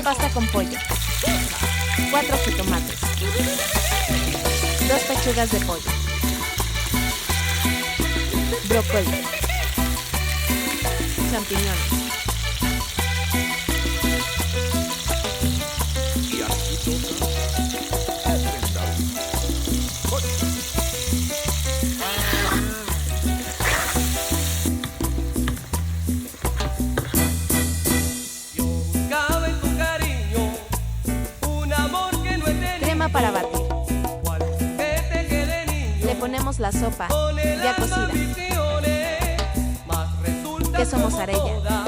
Pasta con pollo. 4 jitomates. 2 pechugas de pollo. Brócoli. Champiñones. Y aquí toca ofrendar. Yo buscaba en tu cariño un amor que no he tenido. Crema para batir. Cual juguete que de niño Le ponemos la sopa con el ya alma cocida. ambicioné, mas resulta Queso como mozzarella. toda